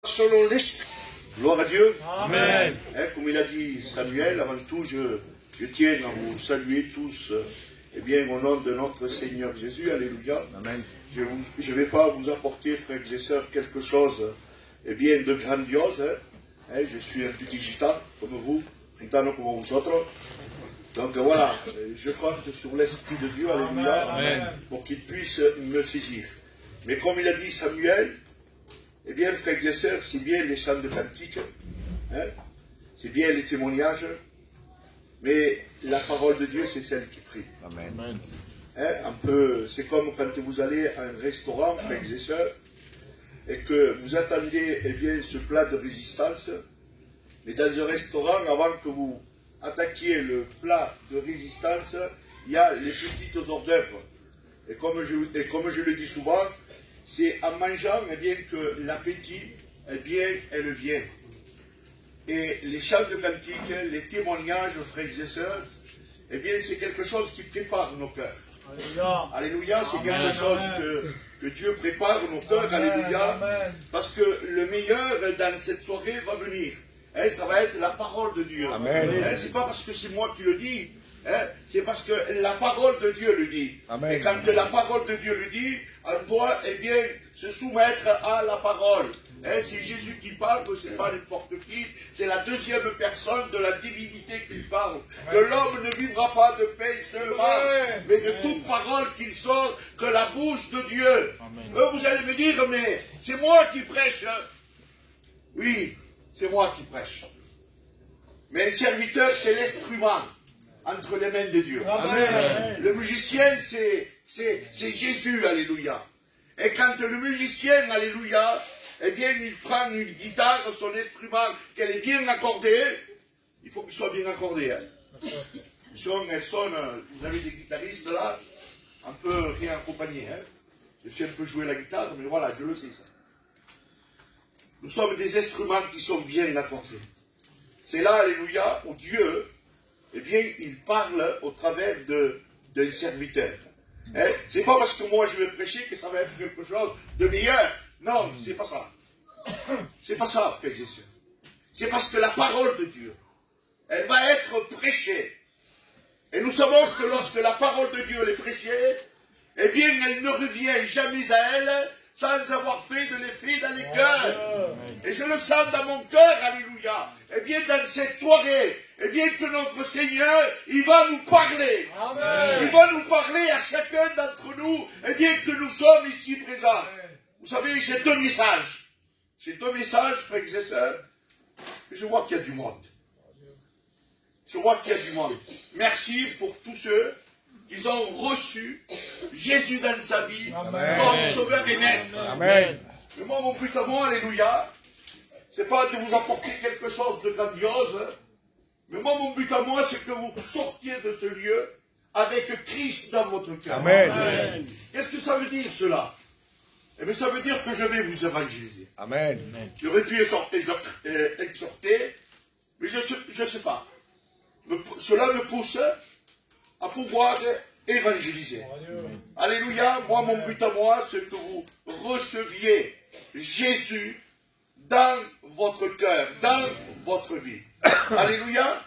selon l'esprit. Gloire à Dieu. Amen. Comme il a dit Samuel, avant tout, je tiens à vous saluer tous, au nom de notre Seigneur Jésus. Alléluia. Amen. Je ne vais pas vous apporter, frères et sœurs, quelque chose de grandiose. Je suis un petit gitan, comme vous, gitano comme vous autres. Donc voilà, je compte sur l'Esprit de Dieu, alléluia, Amen. Pour qu'il puisse me saisir. Mais comme il a dit Samuel, frères et sœurs, c'est bien les chants de cantiques, c'est bien les témoignages, mais la parole de Dieu, c'est celle qui prie. Amen. C'est comme quand vous allez à un restaurant, frères et sœurs, et que vous attendez ce plat de résistance, mais dans un restaurant, avant que vous attaquiez le plat de résistance, il y a les petites hors d'œuvre. Et comme je le dis souvent, c'est en mangeant que l'appétit, elle vient. Et les chants de cantiques, les témoignages, frères et sœurs, c'est quelque chose qui prépare nos cœurs. Alléluia. Alléluia, c'est quelque chose que Dieu prépare nos cœurs, alléluia, parce que le meilleur dans cette soirée va venir. Ça va être la parole de Dieu. C'est pas parce que c'est moi qui le dis, c'est parce que la parole de Dieu le dit. Amen. Et quand la parole de Dieu le dit, on doit se soumettre à la parole. C'est Jésus qui parle, c'est pas n'importe qui, c'est la deuxième personne de la divinité qui parle. Que l'homme ne vivra pas de paix seulement, mais de toute parole qui sort de la bouche de Dieu. Vous allez me dire, mais c'est moi qui prêche. Oui, c'est moi qui prêche. Mais un serviteur, c'est l'instrument entre les mains de Dieu. Amen. Le musicien, c'est Jésus, alléluia. Et quand le musicien, alléluia, il prend une guitare, son instrument, qu'elle est bien accordée, il faut qu'il soit bien accordé. Elle sonne, vous avez des guitaristes là, un peu rien accompagné. Je sais un peu jouer la guitare, mais voilà, je le sais ça. Nous sommes des instruments qui sont bien accordés. C'est là, alléluia, où Dieu, il parle au travers d'un serviteur. C'est pas parce que moi je vais prêcher que ça va être quelque chose de meilleur. Non, c'est pas ça. C'est pas ça, frères et sœurs. C'est parce que la parole de Dieu, elle va être prêchée. Et nous savons que lorsque la parole de Dieu est prêchée, elle ne revient jamais à elle sans avoir fait de l'effet dans les cœurs. Et je le sens dans mon cœur, alléluia. Dans cette soirée, que notre Seigneur, il va nous parler. Amen. Il va nous parler à chacun d'entre nous, que nous sommes ici présents. Vous savez, j'ai deux messages. J'ai deux messages, frères et sœurs. Je vois qu'il y a du monde. Je vois qu'il y a du monde. Merci pour tous ceux qui ont reçu Jésus dans sa vie comme sauveur et maître. Amen. Mais moi, mon but à moi, alléluia, c'est pas de vous apporter quelque chose de grandiose, mais moi, mon but à moi, c'est que vous sortiez de ce lieu avec Christ dans votre cœur. Amen. Qu'est-ce que ça veut dire, cela? Eh bien, ça veut dire que je vais vous évangéliser. Amen. J'aurais pu exhorter, mais je ne sais pas. Cela me pousse à pouvoir évangéliser. Alléluia. Moi, mon but à moi, c'est que vous receviez Jésus dans votre cœur, dans votre vie. Alléluia.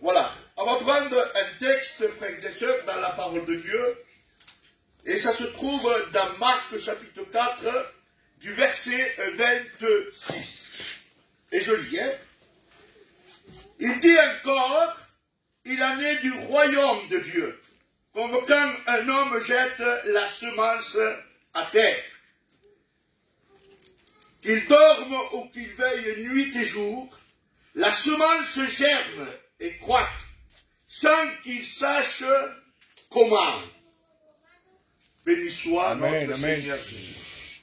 Voilà. On va prendre un texte, frères et sœurs, dans la parole de Dieu. Et ça se trouve dans Marc chapitre 4, du verset 26. Et je lis, Il dit encore, il en est du royaume de Dieu, comme quand un homme jette la semence à terre. Qu'il dorme ou qu'il veille nuit et jour, la semence germe et croît, sans qu'il sache comment. Béni soit notre Seigneur Jésus.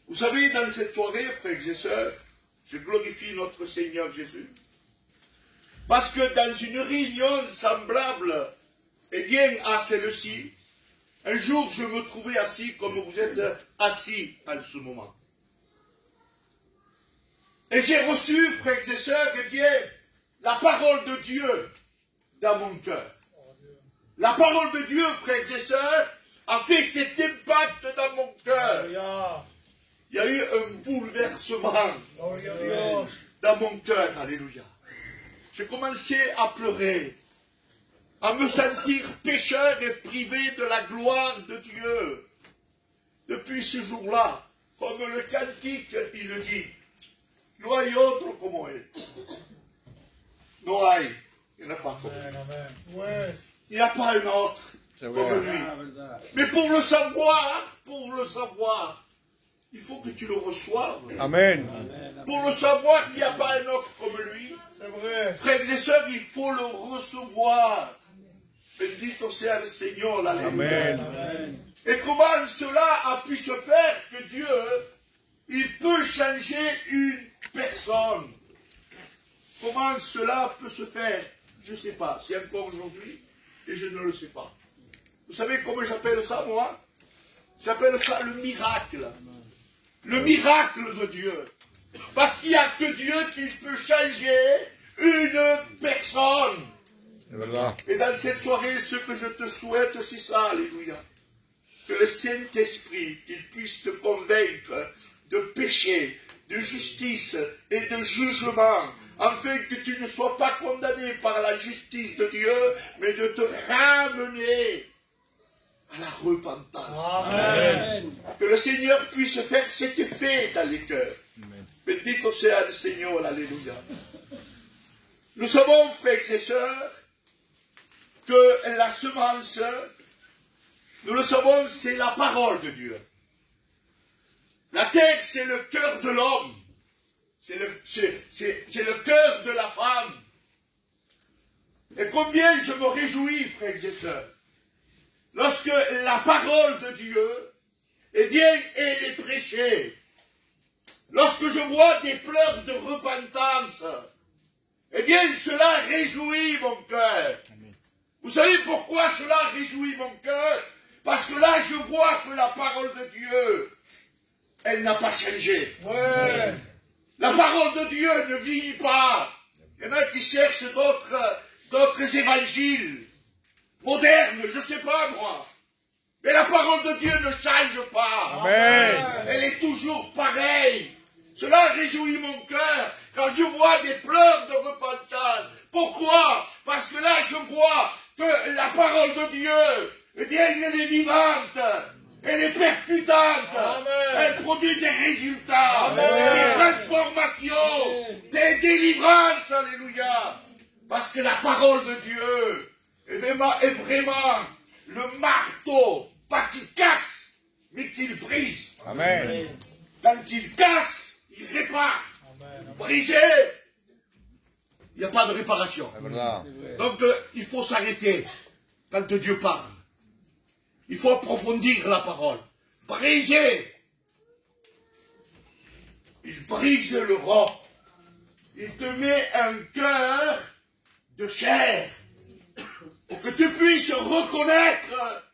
Vous savez, dans cette soirée, frères et sœurs, je glorifie notre Seigneur Jésus. Parce que dans une réunion semblable, à celle-ci, un jour je me trouvais assis comme vous êtes assis en ce moment. Et j'ai reçu, frères et sœurs, la parole de Dieu dans mon cœur. La parole de Dieu, frères et sœurs, a fait cet impact dans mon cœur. il y a eu un bouleversement dans mon cœur. Alléluia. J'ai commencé à pleurer, à me sentir pécheur et privé de la gloire de Dieu. Depuis ce jour-là, comme le cantique, il le dit, no hay otro como él. No hay. Il n'y en a pas comme lui. Il n'y a pas un autre comme lui. Mais pour le savoir, il faut que tu le reçoives. Amen. Pour le savoir qu'il n'y a pas un autre comme lui, frères et sœurs, il faut le recevoir. Bendito sea le Seigneur. Alléluia. Amen. Et comment cela a pu se faire que Dieu, il peut changer une personne? Comment cela peut se faire? Je ne sais pas. C'est encore aujourd'hui et je ne le sais pas. Vous savez comment j'appelle ça, moi? J'appelle ça le miracle. Le miracle de Dieu. Parce qu'il n'y a que Dieu qui peut changer une personne. Et dans cette soirée, ce que je te souhaite, c'est ça, alléluia. Que le Saint-Esprit, qu'il puisse te convaincre de péché, de justice et de jugement, afin que tu ne sois pas condamné par la justice de Dieu, mais de te ramener à la repentance. Amen. Que le Seigneur puisse faire cet effet dans les cœurs. Bendito sea le Seigneur, alléluia. Nous savons, frères et sœurs, que la semence, nous le savons, c'est la parole de Dieu. La terre, c'est le cœur de l'homme. C'est le cœur de la femme. Et combien je me réjouis, frères et sœurs, lorsque la parole de Dieu, eh bien, elle est prêchée. Lorsque je vois des pleurs de repentance, eh bien, cela réjouit mon cœur. Vous savez pourquoi cela réjouit mon cœur? Parce que là, je vois que la parole de Dieu, elle n'a pas changé. Ouais. La parole de Dieu ne vieillit pas. Il y en a qui cherchent d'autres évangiles modernes, je ne sais pas moi. Mais la parole de Dieu ne change pas. Amen. Elle est toujours pareille. Cela réjouit mon cœur quand je vois des pleurs de repentance. Pourquoi? Parce que là, je vois que la parole de Dieu, eh bien, elle est vivante. Elle est percutante. Amen. Elle produit des résultats, Amen. des transformations, des délivrances. Alléluia. Parce que la parole de Dieu est vraiment le marteau, pas qu'il casse, mais qu'il brise. Amen. Quand il casse, il répare. Brisé, il n'y a pas de réparation. Donc il faut s'arrêter quand Dieu parle. Il faut approfondir la parole. Briser. Il brise le roc. Il te met un cœur de chair pour que tu puisses reconnaître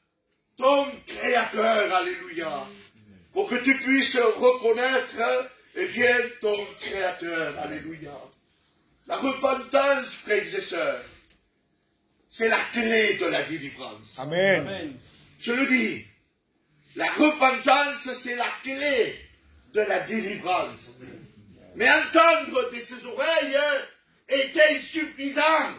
ton Créateur. Alléluia. Pour que tu puisses reconnaître, eh bien, ton Créateur. Alléluia. La repentance, frères et sœurs, c'est la clé de la délivrance. Amen. Amen. Je le dis, la repentance, c'est la clé de la délivrance. Mais entendre de ses oreilles est insuffisant.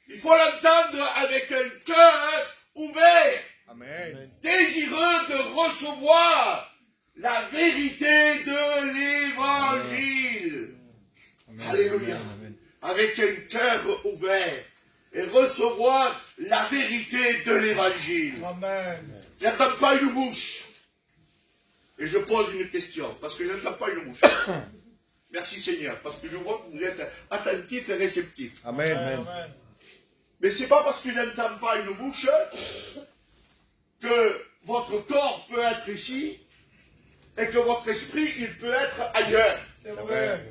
Il faut l'entendre avec un cœur ouvert, Amen. désireux de recevoir la vérité de l'Évangile. Alléluia. Avec un cœur ouvert et recevoir la vérité de l'Évangile. Amen. Je n'entends pas une mouche. Et je pose une question, parce que je n'entends pas une mouche. Merci Seigneur, parce que je vois que vous êtes attentifs et réceptifs. Amen. Amen. Mais ce n'est pas parce que je n'entends pas une mouche que votre corps peut être ici et que votre esprit, il peut être ailleurs. C'est vrai.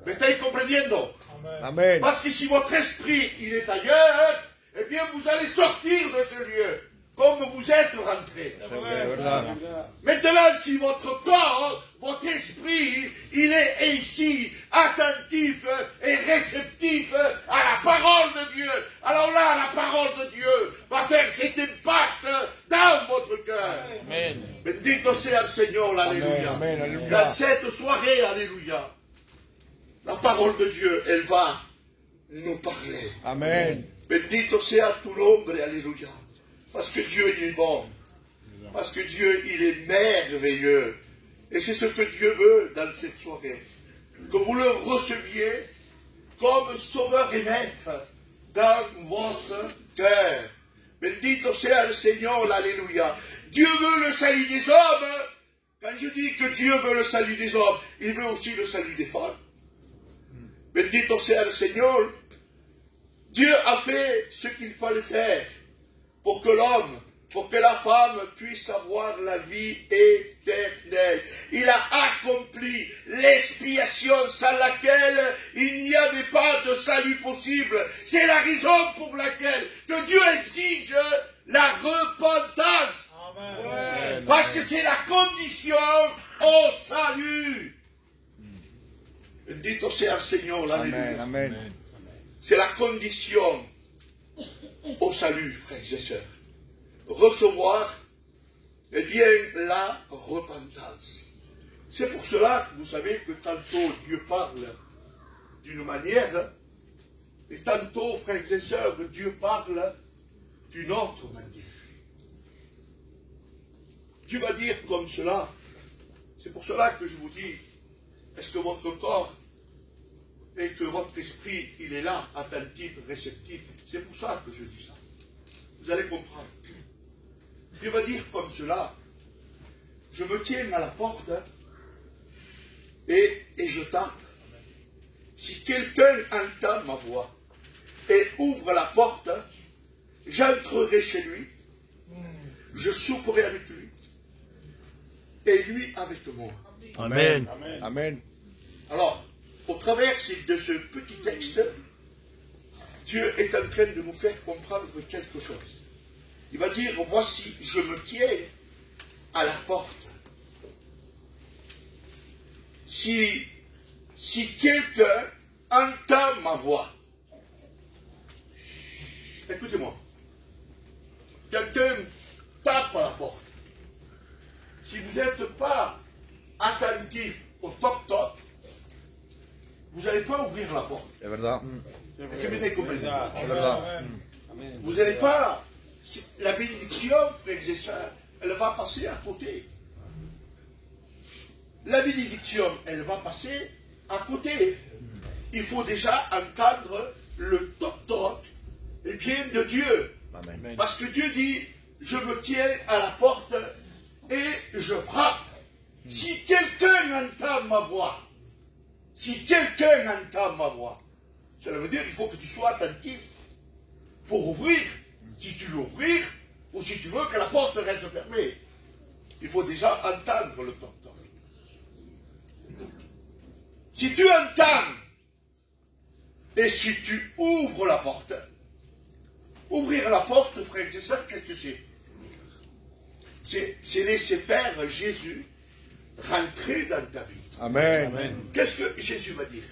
¿Me estáis comprendiendo? Amen. Parce que si votre esprit, il est ailleurs, eh bien vous allez sortir de ce lieu, comme vous êtes rentré. C'est vrai, verdad. Maintenant, si votre corps, votre esprit, il est ici, attentif et réceptif à la parole de Dieu, alors là, la parole de Dieu va faire cet impact dans votre cœur. Amen. Bendito sea el Señor. Seigneur, alléluia. Amen, alléluia. Dans cette soirée, alléluia, la parole de Dieu, elle va nous parler. Amen. Bendito sea tu nombre, alléluia. Parce que Dieu, il est bon. Parce que Dieu, il est merveilleux. Et c'est ce que Dieu veut dans cette soirée. Que vous le receviez comme sauveur et maître dans votre cœur. Bendito sea le Seigneur, alléluia. Dieu veut le salut des hommes. Quand je dis que Dieu veut le salut des hommes, il veut aussi le salut des femmes. Bendito sea le Seigneur. Dieu a fait ce qu'il fallait faire pour que l'homme, pour que la femme puisse avoir la vie éternelle. Il a accompli l'expiation sans laquelle il n'y avait pas de salut possible. C'est la raison pour laquelle que Dieu exige la repentance. Amen. Parce que c'est la condition au salut. Bendito sea le Seigneur, Amen. alléluia. Amen. C'est la condition au salut, frères et sœurs. Recevoir, eh bien, la repentance. C'est pour cela que vous savez que tantôt Dieu parle d'une manière, et tantôt, frères et sœurs, Dieu parle d'une autre manière. Dieu va dire comme cela. C'est pour cela que je vous dis, est-ce que votre corps et que votre esprit, il est là, attentif, réceptif. C'est pour ça que je dis ça. Vous allez comprendre. Dieu va dire comme cela, je me tiens à la porte et je tape. Si quelqu'un entend ma voix et ouvre la porte, j'entrerai chez lui, je souperai avec lui et lui avec moi. Amen. Amen. Amen. Alors, au travers de ce petit texte, Dieu est en train de nous faire comprendre quelque chose. Il va dire, voici, je me tiens à la porte. Si quelqu'un entend ma voix, écoutez-moi, quelqu'un tape à la porte. Si vous n'êtes pas attentif au toc-toc, vous n'allez pas ouvrir la porte. C'est verdad. Est-ce que vous avez compris? C'est verdad. Vous n'allez pas... La bénédiction, frères et sœurs, elle va passer à côté. La bénédiction, elle va passer à côté. Il faut déjà entendre le toc-toc, et bien de Dieu. Amen. Parce que Dieu dit, je me tiens à la porte et je frappe. Si quelqu'un entend ma voix, si quelqu'un entend ma voix, cela veut dire qu'il faut que tu sois attentif pour ouvrir. Si tu veux ouvrir, ou si tu veux que la porte reste fermée, il faut déjà entendre le toc-toc. Si tu entends, et si tu ouvres la porte, ouvrir la porte, frère et sœurs, qu'est-ce que c'est? C'est laisser faire Jésus rentrer dans ta vie. Amen. Amen. Qu'est-ce que Jésus va dire?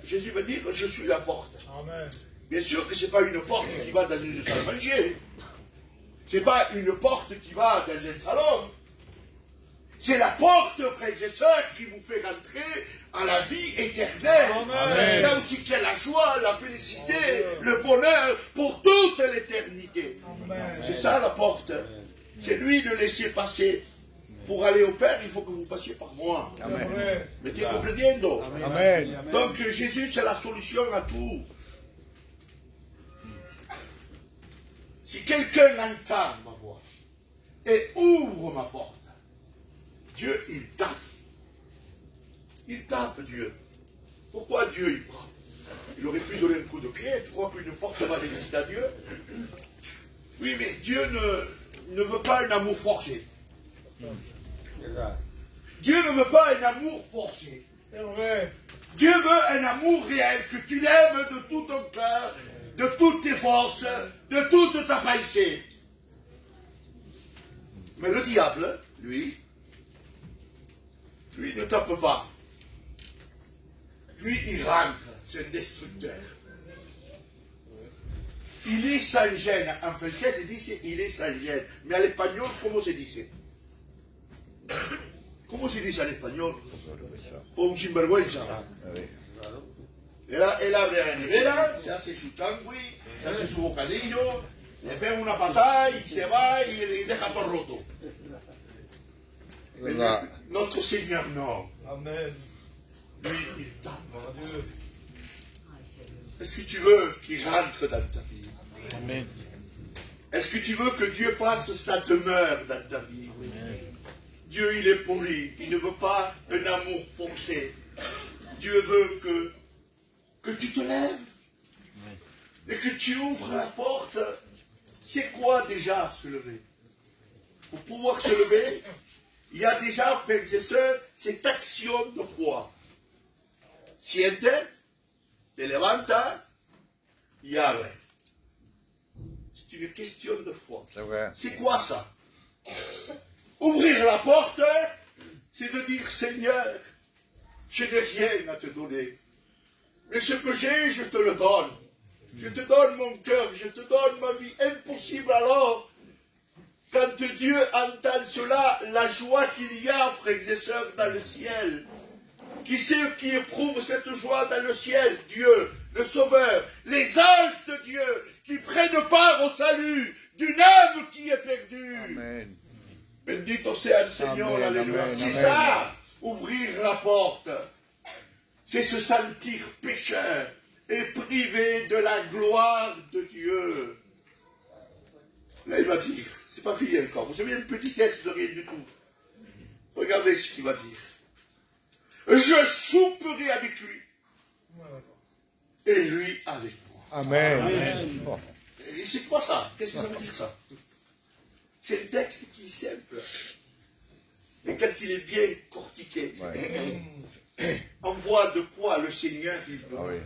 Jésus va dire, je suis la porte. Amen. Bien sûr que ce n'est pas une porte qui va dans une salle à manger. Ce n'est pas une porte qui va dans un salon. C'est la porte, frères et sœurs, qui vous fait rentrer à la vie éternelle. Amen. Là aussi, il y a la joie, la félicité, le bonheur pour toute l'éternité. C'est ça la porte. C'est lui de laisser passer. Pour aller au Père, il faut que vous passiez par moi. Amen. Mettez comprendiendo? Amen. Donc Jésus, c'est la solution à tout. Si quelqu'un entend ma voix et ouvre ma porte, Dieu, il tape. Il tape Dieu. Pourquoi Dieu, il frappe? Il aurait pu donner un coup de pied. Tu crois qu'une porte va résister à Dieu? Oui, mais Dieu ne veut pas un amour forcé. Dieu ne veut pas un amour forcé. Dieu veut un amour réel, que tu l'aimes de tout ton cœur, de toutes tes forces, de toute ta pensée. Mais le diable, lui ne tape pas. Lui, il rentre, c'est un destructeur. Il est sans gêne. En français, c'est dit il est sans gêne. Mais à l'espagnol, comment se dit? ¿Cómo se dice en español? Un sinvergüenza. Él abre la nevera, se hace su changui, se hace su bocadillo, le pega una patada y se va y le deja todo roto. Notre Seigneur, non. Amen. Lui, il t'aime. Est-ce que tu veux qu'il rentre dans ta vie? Amen. Est-ce que tu veux que Dieu fasse sa demeure dans ta vie? Dieu, il est poli. Il ne veut pas un amour forcé. Dieu veut que tu te lèves et que tu ouvres la porte. C'est quoi déjà se lever? Pour pouvoir se lever, il y a déjà, frères et sœurs, cette action de foi. Siente, te levanta y abre. C'est une question de foi. C'est quoi ça? Ouvrir la porte, c'est de dire, Seigneur, je n'ai rien à te donner. Mais ce que j'ai, je te le donne. Je te donne mon cœur, je te donne ma vie. Impossible alors, quand Dieu entend cela, la joie qu'il y a, frères et sœurs, dans le ciel. Qui c'est qui éprouve cette joie dans le ciel? Dieu, le Sauveur, les anges de Dieu, qui prennent part au salut d'une âme qui est perdue. Amen. Bendito sea le Seigneur, Amen, alléluia. amen, C'est amen. ça, ouvrir la porte. C'est se sentir pécheur et privé de la gloire de Dieu. Là, il va dire, c'est pas fini encore. Vous savez, une petitesse de rien du tout. Regardez ce qu'il va dire. Je souperai avec lui et lui avec moi. Amen. Amen. Oh. Et c'est quoi ça? Qu'est-ce que ça veut dire ça? C'est un texte qui est simple. Mais quand il est bien cortiqué, Ouais. on voit de quoi le Seigneur il veut Ah oui. parler.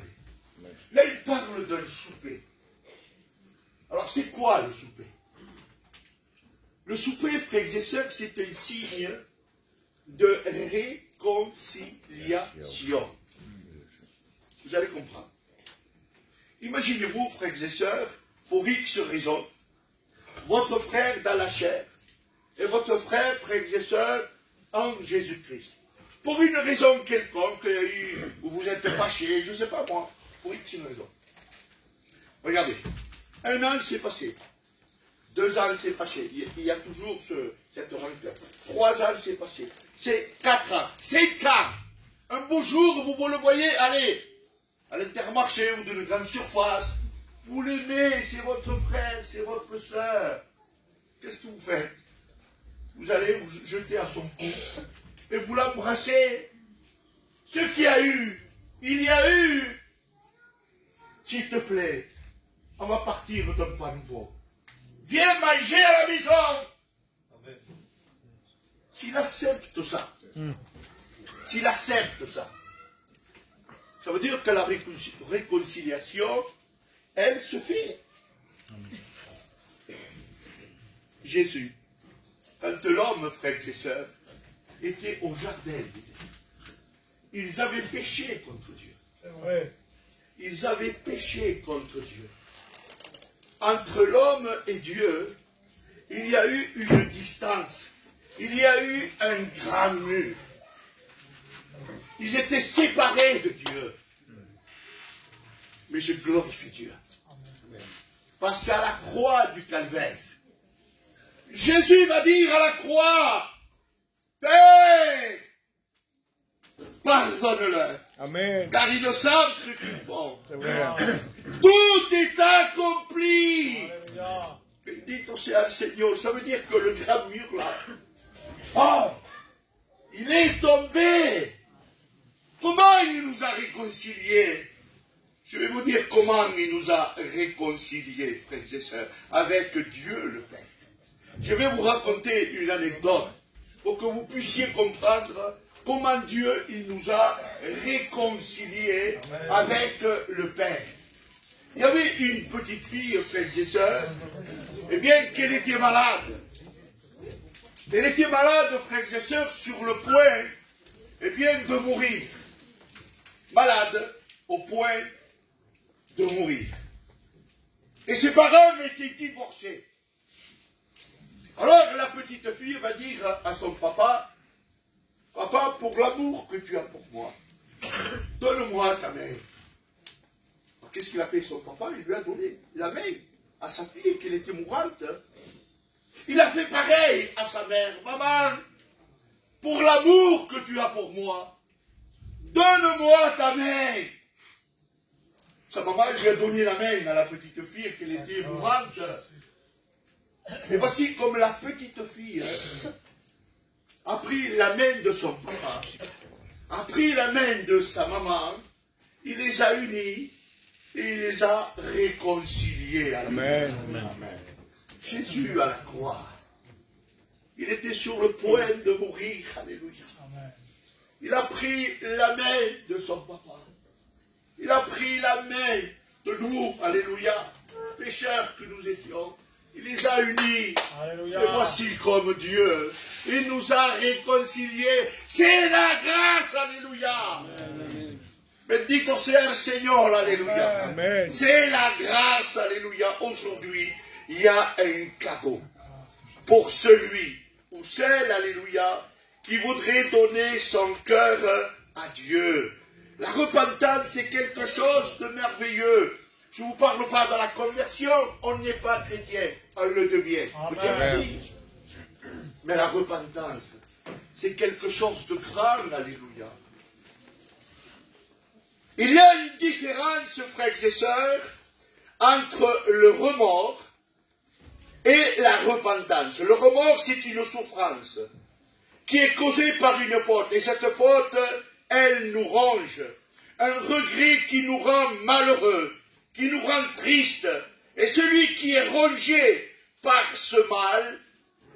Là, il parle d'un souper. Alors, c'est quoi le souper? Le souper, frères et sœurs, c'est un signe de réconciliation. Vous allez comprendre. Imaginez-vous, frères et sœurs, pour X raisons, votre frère dans la chair et votre frère, frères et sœurs, en Jésus-Christ. Pour une raison quelconque, où vous êtes fâchés, je ne sais pas moi, pour X une raison. Regardez, 1 an s'est passé, 2 ans s'est passé, il y a toujours cette rancœur. 3 ans s'est passé, c'est 4 ans, 5 ans. Un beau jour, vous le voyez aller à l'Intermarché ou d'une grande surface. Vous l'aimez, c'est votre frère, c'est votre soeur. Qu'est-ce que vous faites? Vous allez vous jeter à son cou et vous l'embrassez. Ce qu'il y a eu, il y a eu. S'il te plaît, on va partir d'un pas nouveau. Viens manger à la maison. S'il accepte ça, s'il accepte ça, ça veut dire que la réconciliation, elle se fait. Jésus, quand l'homme, frères et sœurs, était au jardin d'Éden, ils avaient péché contre Dieu. C'est vrai. Ils avaient péché contre Dieu. Entre l'homme et Dieu, il y a eu une distance. Il y a eu un grand mur. Ils étaient séparés de Dieu. Mais je glorifie Dieu. Parce qu'à la croix du calvaire, Jésus va dire à la croix, Père, pardonne-leur, Amen. car ils ne savent ce qu'ils font. C'est vrai. Tout est accompli. Alléluia. Bendito sea le Seigneur. Ça veut dire que le grand mur là, oh, il est tombé. Comment il nous a réconciliés? Je vais vous dire comment il nous a réconciliés, frères et sœurs, avec Dieu le Père. Je vais vous raconter une anecdote pour que vous puissiez comprendre comment Dieu il nous a réconciliés avec le Père. Il y avait une petite fille, frères et sœurs, et bien qu'elle était malade. Elle était malade, frères et sœurs, sur le point, eh bien, de mourir. Malade au point de mourir. Et ses parents étaient divorcés. Alors la petite fille va dire à son papa, Papa, pour l'amour que tu as pour moi, donne-moi ta main. Qu'est-ce qu'il a fait son papa? Il lui a donné la main à sa fille, qui était mourante. Il a fait pareil à sa mère. Maman, pour l'amour que tu as pour moi, donne-moi ta main. Sa maman lui a donné la main à la petite fille, qui était mourante. Et voici comme la petite fille a pris la main de son papa, a pris la main de sa maman, il les a unis et il les a réconciliés. Amen. Jésus à la croix, il était sur le point de mourir. Alléluia. Il a pris la main de son papa. Il a pris la main de nous, alléluia, pécheurs que nous étions. Il les a unis. Alléluia. Et voici comme Dieu, il nous a réconciliés. C'est la grâce, alléluia. Bendito sea el Señor, alléluia. Amen. C'est la grâce, alléluia. Aujourd'hui, il y a un cadeau pour celui ou celle, alléluia, qui voudrait donner son cœur à Dieu. La repentance, c'est quelque chose de merveilleux. Je ne vous parle pas dans la conversion, on n'est pas chrétien, on le devient. Amen. Mais la repentance, c'est quelque chose de grand, alléluia. Il y a une différence, frères et sœurs, entre le remords et la repentance. Le remords, c'est une souffrance qui est causée par une faute. Et cette faute, elle nous ronge. Un regret qui nous rend malheureux, qui nous rend tristes. Et celui qui est rongé par ce mal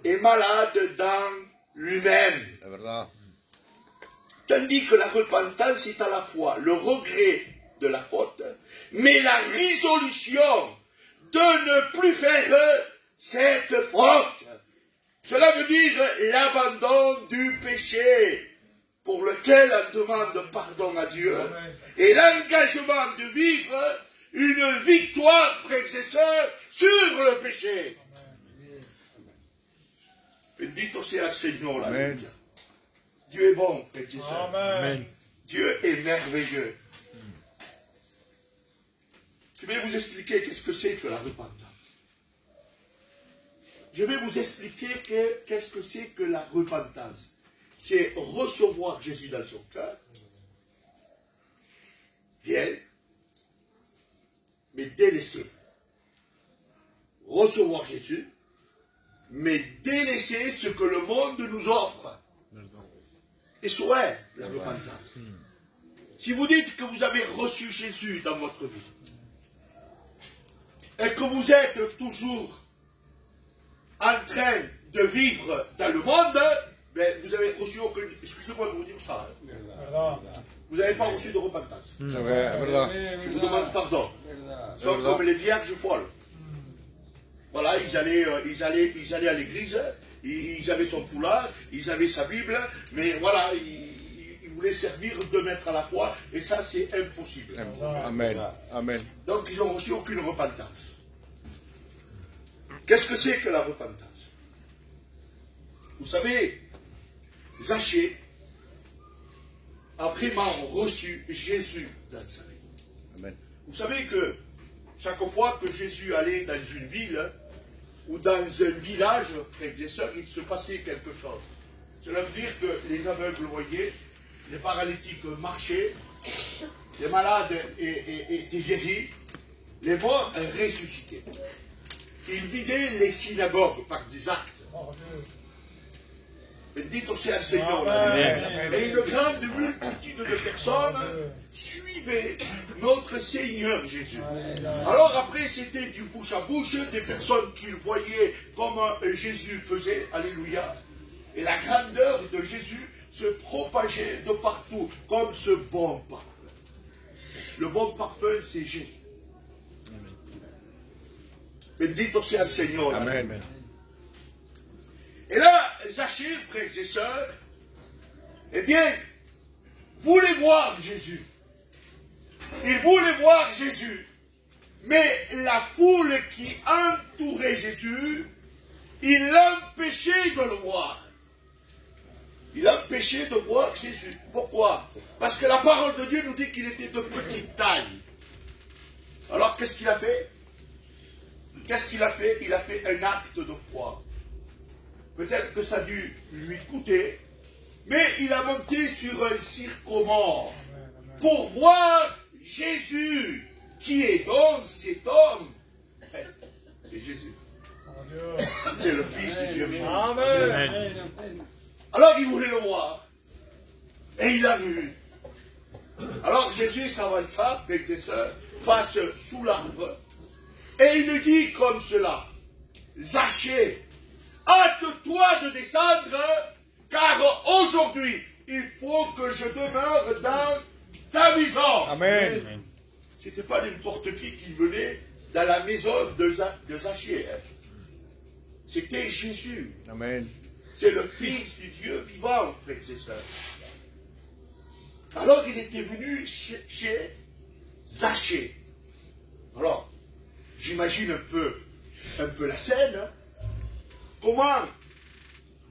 est malade dans lui-même. C'est vrai. Tandis que la repentance est à la fois le regret de la faute, mais la résolution de ne plus faire cette faute. Cela veut dire l'abandon du péché pour lequel on demande pardon à Dieu et l'engagement de vivre une victoire, frères et sœurs, sur le péché. Bendito sea el Señor, alléluia. Dieu est bon, frères et sœurs. Amen. Dieu est merveilleux. Je vais vous expliquer qu'est-ce que c'est que la repentance. Je vais vous expliquer qu'est-ce que c'est que la repentance. C'est recevoir Jésus dans son cœur. Bien. Mais délaisser. Recevoir Jésus, mais délaisser ce que le monde nous offre. Et soit la repentance. Si vous dites que vous avez reçu Jésus dans votre vie, et que vous êtes toujours en train de vivre dans le monde, ben vous avez reçu aucun... Excusez-moi de vous dire ça. Vous n'avez pas reçu de repentance. C'est vrai. Je vous demande pardon. Ils sont comme les vierges folles. Voilà, ils allaient à l'église, ils avaient son foulard, ils avaient sa Bible, mais voilà, ils voulaient servir 2 mètres à la fois, et ça c'est impossible. Amen. Amen. Donc ils n'ont reçu aucune repentance. Qu'est-ce que c'est que la repentance? Vous savez, Zachée a vraiment reçu Jésus dans sa vie. Amen. Vous savez que chaque fois que Jésus allait dans une ville ou dans un village, frères et sœurs, il se passait quelque chose. Cela veut dire que les aveugles voyaient, les paralytiques marchaient, les malades étaient guéris, les morts ressuscitaient. Il vidait les synagogues par des actes. Bendito sea el Señor. Amen. Et une grande multitude de personnes suivaient notre Seigneur Jésus. Alors après, c'était du bouche à bouche, des personnes qui voyaient comment Jésus faisait. Alléluia. Et la grandeur de Jésus se propageait de partout, comme ce bon parfum. Le bon parfum, c'est Jésus. Bendito sea el Señor. Amen. Et là, Zachée, frères et sœurs, eh bien, voulait voir Jésus. Il voulait voir Jésus. Mais la foule qui entourait Jésus, il l'empêchait de le voir. Il a empêché de voir Jésus. Pourquoi? Parce que la parole de Dieu nous dit qu'il était de petite taille. Alors qu'est-ce qu'il a fait? Qu'est-ce qu'il a fait? Il a fait un acte de foi. Peut-être que ça a dû lui coûter, mais il a monté sur un sycomore pour voir Jésus. Qui est donc cet homme? C'est Jésus. C'est le Fils de Dieu vivant. Amen. Alors il voulait le voir. Et il l'a vu. Alors Jésus s'avança, frères et sœurs, passe sous l'arbre. Et il lui dit comme cela: Zachée, hâte-toi de descendre, car aujourd'hui, il faut que je demeure dans ta maison. Amen. Ce n'était pas n'importe qui venait dans la maison de Zachée. C'était Jésus. Amen. C'est le Fils du Dieu vivant, frères et sœurs. Alors il était venu chez Zachée. Alors, j'imagine un peu la scène. Hein. Comment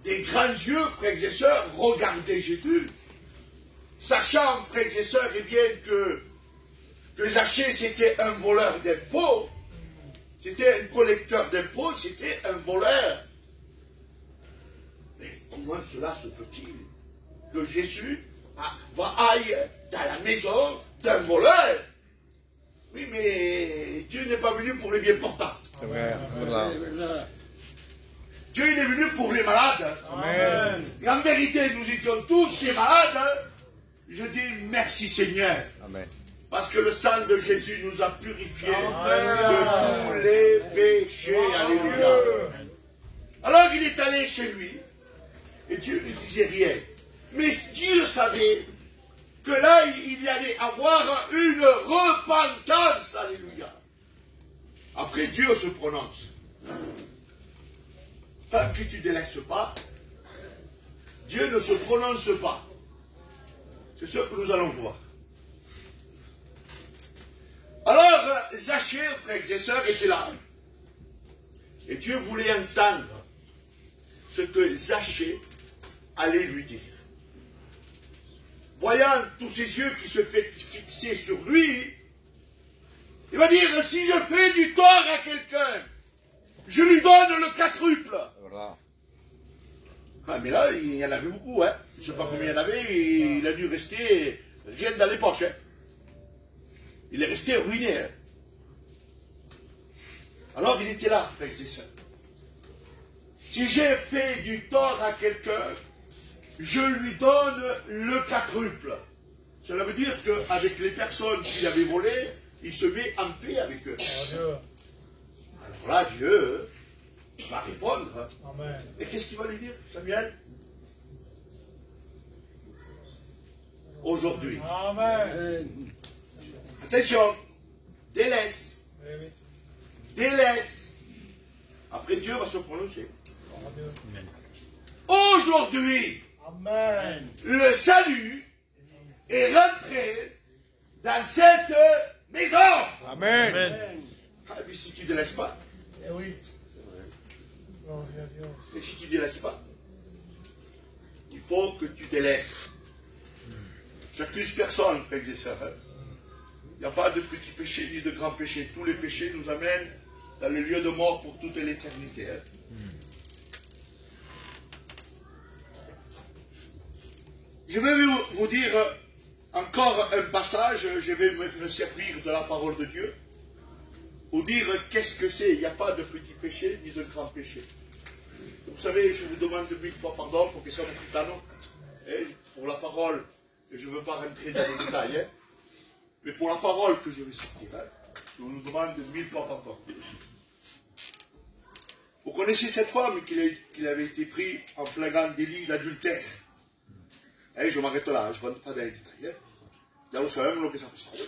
des grands yeux, frères et sœurs, regardaient Jésus, sachant, frères et sœurs, eh bien, que Zachée, c'était un voleur d'impôts, c'était un collecteur d'impôts, c'était un voleur. Mais comment cela se peut-il que Jésus aille dans la maison d'un voleur? Oui, mais Dieu n'est pas venu pour les bien portants. Dieu il est venu pour les malades. Amen. Et en vérité, nous étions tous des malades. Je dis merci Seigneur. Amen. Parce que le sang de Jésus nous a purifiés de tous les péchés. Alléluia. Alors il est allé chez lui. Et Dieu ne disait rien. Mais Dieu savait que là, il allait avoir une repentance. Alléluia. Après, Dieu se prononce. Tant que tu ne délaisses pas, Dieu ne se prononce pas. C'est ce que nous allons voir. Alors, Zachée, frères et sœurs, était là. Et Dieu voulait entendre ce que Zachée allait lui dire. Voyant tous ses yeux qui se fixaient sur lui, il va dire, si je fais du tort à quelqu'un, je lui donne le quadruple. Voilà. Ah, mais là, il y en avait beaucoup. Hein. Je ne sais pas combien il y en avait, il a dû rester rien dans les poches. Hein. Il est resté ruiné. Hein. Alors il était là, frères et sœurs. Si j'ai fait du tort à quelqu'un, je lui donne le quadruple. Cela veut dire qu'avec les personnes qui avaient volé, il se met en paix avec eux. Alors là, Dieu va répondre. Amen. Et qu'est-ce qu'il va lui dire, Samuel? Aujourd'hui. Amen. Attention, délaisse. Délaisse. Après, Dieu va se prononcer. Aujourd'hui, Amen. le salut est rentré dans cette maison. Amen. Ah, mais si tu ne délaisses pas, Eh oui. Gloire à Dieu. et si tu ne délaisses pas, il faut que tu délaisses. J'accuse personne, frères et sœurs. Hein. Il n'y a pas de petits péchés ni de grands péchés. Tous les péchés nous amènent dans le lieu de mort pour toute l'éternité. Hein. Je vais vous dire encore un passage, je vais me servir de la parole de Dieu, pour dire qu'est-ce que c'est. Il n'y a pas de petits péchés ni de grands péchés. Vous savez, je vous demande 1000 fois pardon pour que ça me fritano, pour la parole, et je ne veux pas rentrer dans les détails, hein, mais pour la parole que je vais sortir, hein, je vous demande 1000 fois pardon. Vous connaissez cette femme qui avait été prise en flagrant délit d'adultère. Je m'arrête là, je ne rentre pas dans les détails. Vous savez même ce que ça peut faire.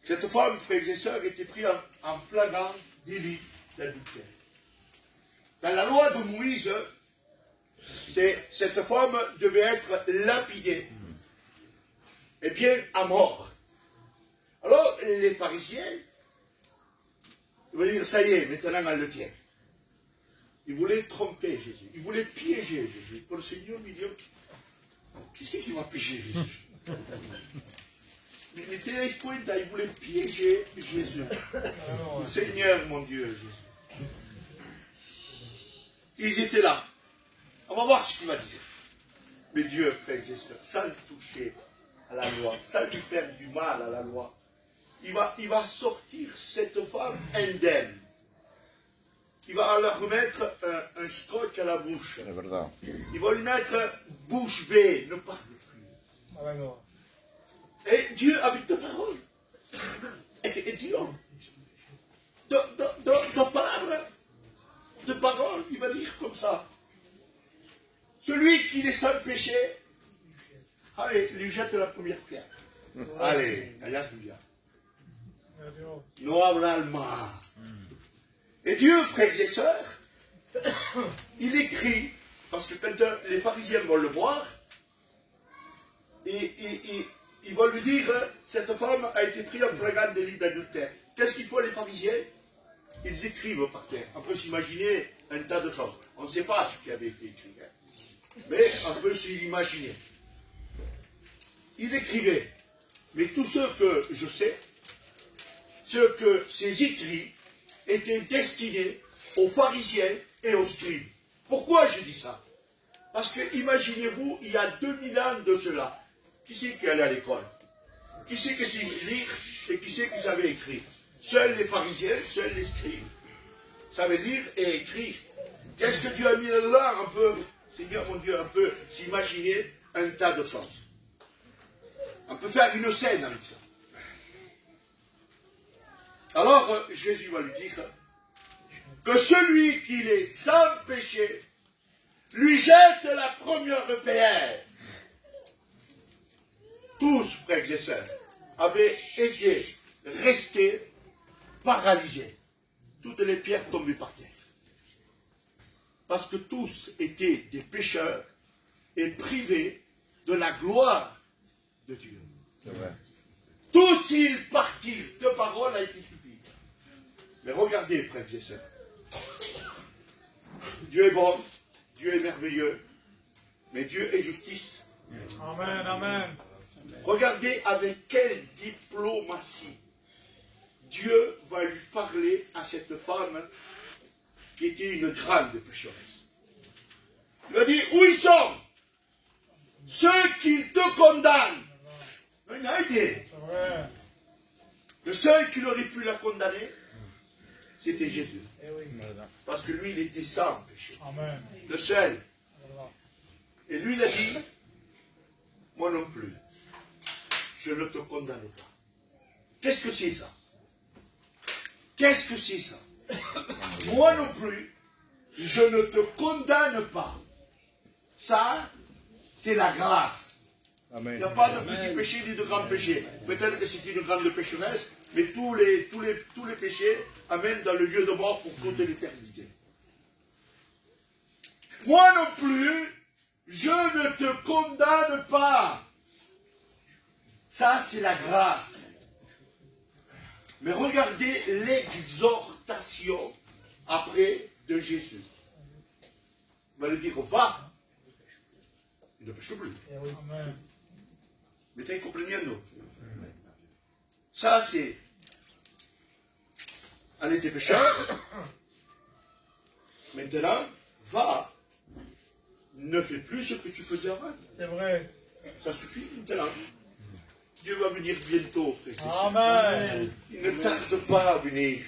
Cette femme, frères et sœurs, était prise en flagrant délit d'adultère. Dans la loi de Moïse, cette femme devait être lapidée. Et bien à mort. Alors, les pharisiens, ils vont dire, ça y est, maintenant elle le tient. Il voulait tromper Jésus. Il voulait piéger Jésus. Pour le Seigneur lui dit, qui c'est qui va piéger Jésus? Mais te das cuenta, il voulait piéger Jésus. Seigneur, mon Dieu, Jésus. Ils étaient là. On va voir ce qu'il va dire. Mais Dieu, frères et sœurs, sans le toucher à la loi, sans lui faire du mal à la loi, il va sortir cette femme indemne. Il va leur remettre un scotch à la bouche. Il va lui mettre bouche bée, ne parle plus. Et Dieu, avec deux paroles, et Dieu, de paroles, il va dire comme ça. Celui qui est sans péché, allez, lui jette la première pierre. Allez, alléluia. No habla el mal. Et Dieu, frères et sœurs, il écrit, parce que quand les pharisiens vont le voir, et il va lui dire, cette femme a été prise en flagrant délit d'adultère. Qu'est-ce qu'il faut les pharisiens? Ils écrivent par terre. On peut s'imaginer un tas de choses. On ne sait pas ce qui avait été écrit, hein. Mais on peut s'imaginer. Il écrivait, mais tout ce que je sais, c'est que ces écrits étaient destinés aux pharisiens et aux scribes. Pourquoi je dis ça? Parce que imaginez-vous, il y a 2000 ans de cela, qui c'est qui allait à l'école? Qui c'est qui savait lire et qui c'est qui savait écrire? Seuls les pharisiens, seuls les scribes savaient lire et écrire. Qu'est-ce que Dieu a mis là? On peut, Seigneur mon Dieu, on peut s'imaginer un tas de choses. On peut faire une scène avec ça. Alors Jésus va lui dire que celui qui est sans péché lui jette la première pierre. Tous, frères et sœurs, avaient été restés paralysés. Toutes les pierres tombaient par terre. Parce que tous étaient des pécheurs et privés de la gloire de Dieu. Tous ils partirent. Deux paroles a été suffisant. Mais regardez, frères et sœurs. Dieu est bon, Dieu est merveilleux, mais Dieu est justice. Amen, amen. Regardez avec quelle diplomatie Dieu va lui parler à cette femme qui était une grande pécheresse. Il va dire, où ils sont ceux qui te condamnent? Non, il y a une idée. Le seul qui aurait pu la condamner, c'était Jésus. Parce que lui, il était sans péché. Amen. Le seul. Et lui, il a dit, moi non plus, je ne te condamne pas. Qu'est-ce que c'est ça? Qu'est-ce que c'est ça? Moi non plus, je ne te condamne pas. Ça, c'est la grâce. Amen. Il n'y a pas de petit péché ni de grand péché. Peut-être que c'est une grande pécheresse, mais tous les péchés amènent dans le lieu de mort pour toute l'éternité. Moi non plus, je ne te condamne pas. Ça, c'est la grâce. Mais regardez l'exhortation après de Jésus. Il va lui dire, va. Il ne pêche plus. Amen. ¿Me estáis comprendiendo? Ça, c'est... Elle était pécheur. Maintenant, va. Ne fais plus ce que tu faisais avant. C'est vrai. Ça suffit maintenant. Dieu va venir bientôt, frère. Amen. Il ne tarde pas à venir.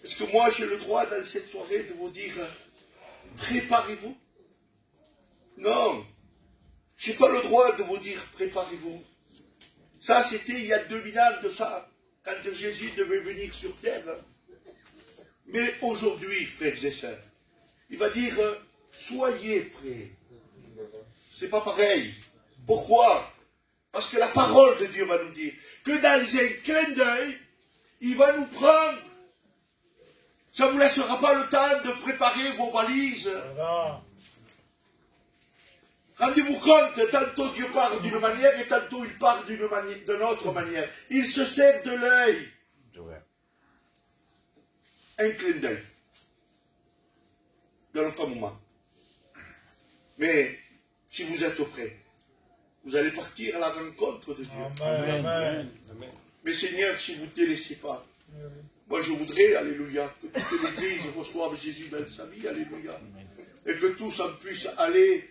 Est-ce que moi, j'ai le droit, dans cette soirée, de vous dire, préparez-vous? Non. Je n'ai pas le droit de vous dire, préparez-vous. Ça, c'était il y a 2000 ans de ça, quand Jésus devait venir sur terre. Mais aujourd'hui, frères et sœurs, il va dire, soyez prêts. C'est pas pareil. Pourquoi? Parce que la parole de Dieu va nous dire que dans un clin d'œil, il va nous prendre. Ça ne vous laissera pas le temps de préparer vos valises. Voilà. Rendez-vous compte, tantôt Dieu parle d'une manière et tantôt il parle d'une autre manière. Il se sert de l'œil. Un clin d'œil. dans notre moment. Mais si vous êtes prêts, vous allez partir à la rencontre de Dieu. Amen. Amen. Mais Seigneur, si vous ne délaissez pas, moi je voudrais, alléluia, que toute l'Église reçoive Jésus dans sa vie, alléluia. Et que tous en puissent aller,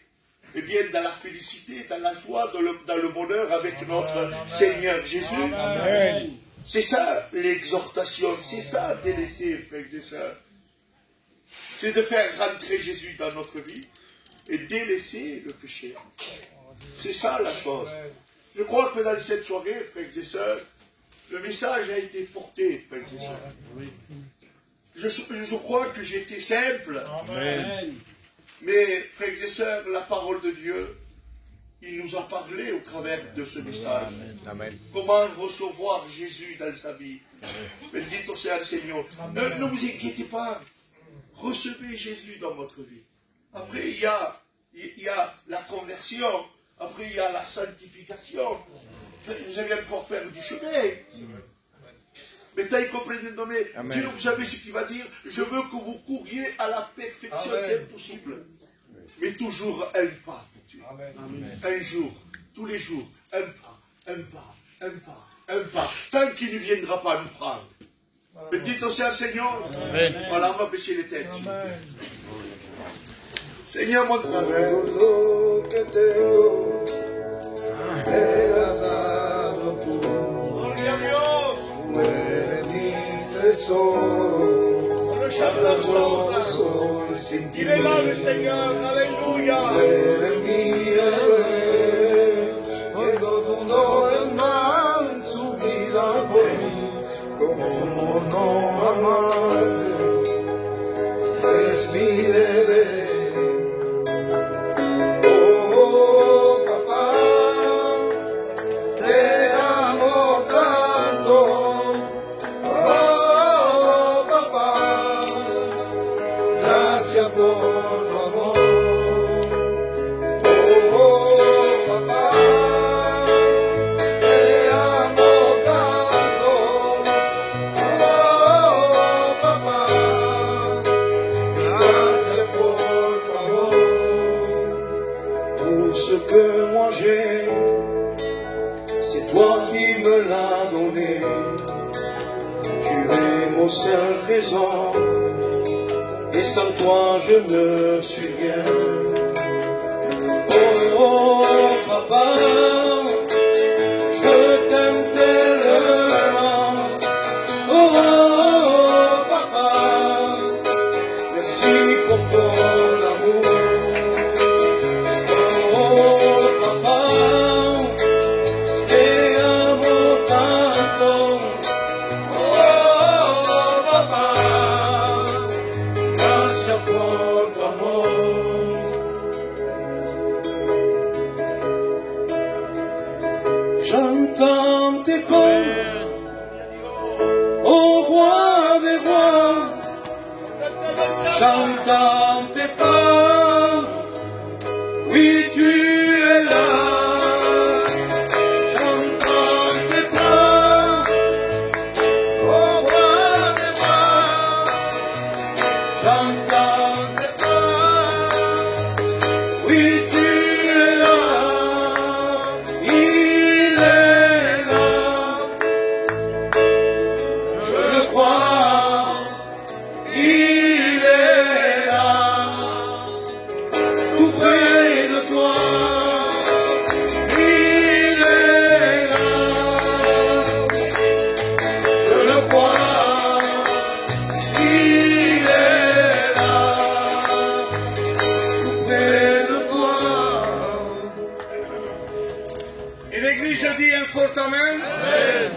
eh bien, dans la félicité, dans la joie, dans le bonheur avec notre Seigneur Jésus. Amen. C'est ça l'exhortation, c'est ça délaisser, frères et sœurs. C'est de faire rentrer Jésus dans notre vie et délaisser le péché. C'est ça la chose. Je crois que dans cette soirée, frères et sœurs, le message a été porté, frères et sœurs. Je crois que j'ai été simple. Amen. Mais, frères et sœurs, la parole de Dieu, il nous a parlé au travers de ce message. Amen. Comment recevoir Jésus dans sa vie. Bendito sea le Seigneur. Ne vous inquiétez pas. Recevez Jésus dans votre vie. Après, il y a la conversion. Après, il y a la sanctification. Vous allez encore faire du chemin. Mais t'as compris, Dieu, vous savez ce qu'il va dire? Je veux que vous couriez à la perfection, c'est possible. Mais toujours un pas pour Dieu. Un jour, tous les jours, un pas, un pas, un pas, un pas. Tant qu'il ne viendra pas nous prendre. Mais dites aussi au Seigneur. Voilà, on va baisser les têtes. Seigneur, mon Dieu. Gloria a Dios. Il est là le Seigneur, alléluia. Seul trésor, et sans toi je me suis rien. Oh, papa, je t'aime tellement. Oh, papa, merci pour ton amour. Oh, papa, te amo tanto. J'entends tes pas, ô roi des rois. J'entends tes pas, oui tu es là. J'entends tes pas, ô roi des rois. J'entends tes pas, oui tu es là.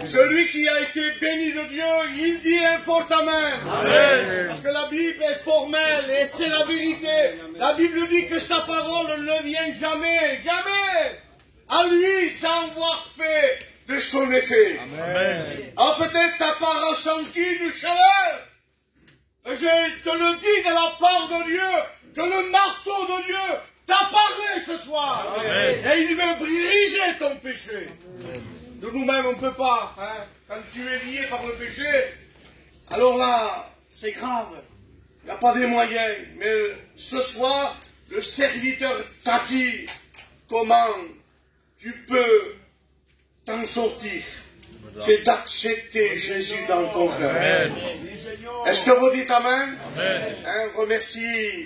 Celui qui a été béni de Dieu, il dit un fort amen. Amen. Parce que la Bible est formelle et c'est la vérité. La Bible dit que sa parole ne vient jamais, jamais à lui sans avoir fait de son effet. Amen. Ah, peut-être t'as pas ressenti du chaleur. Je te le dis de la part de Dieu, que le marteau de Dieu t'a parlé ce soir. Amen. Et il veut briser ton péché. Amen. De nous-mêmes, on ne peut pas. Hein? Quand tu es lié par le péché, alors là, c'est grave. Il n'y a pas de moyens. Mais ce soir, le serviteur t'a dit comment tu peux t'en sortir. C'est d'accepter Jésus dans ton cœur. Est-ce que vous dites Amen? Amen. Remercie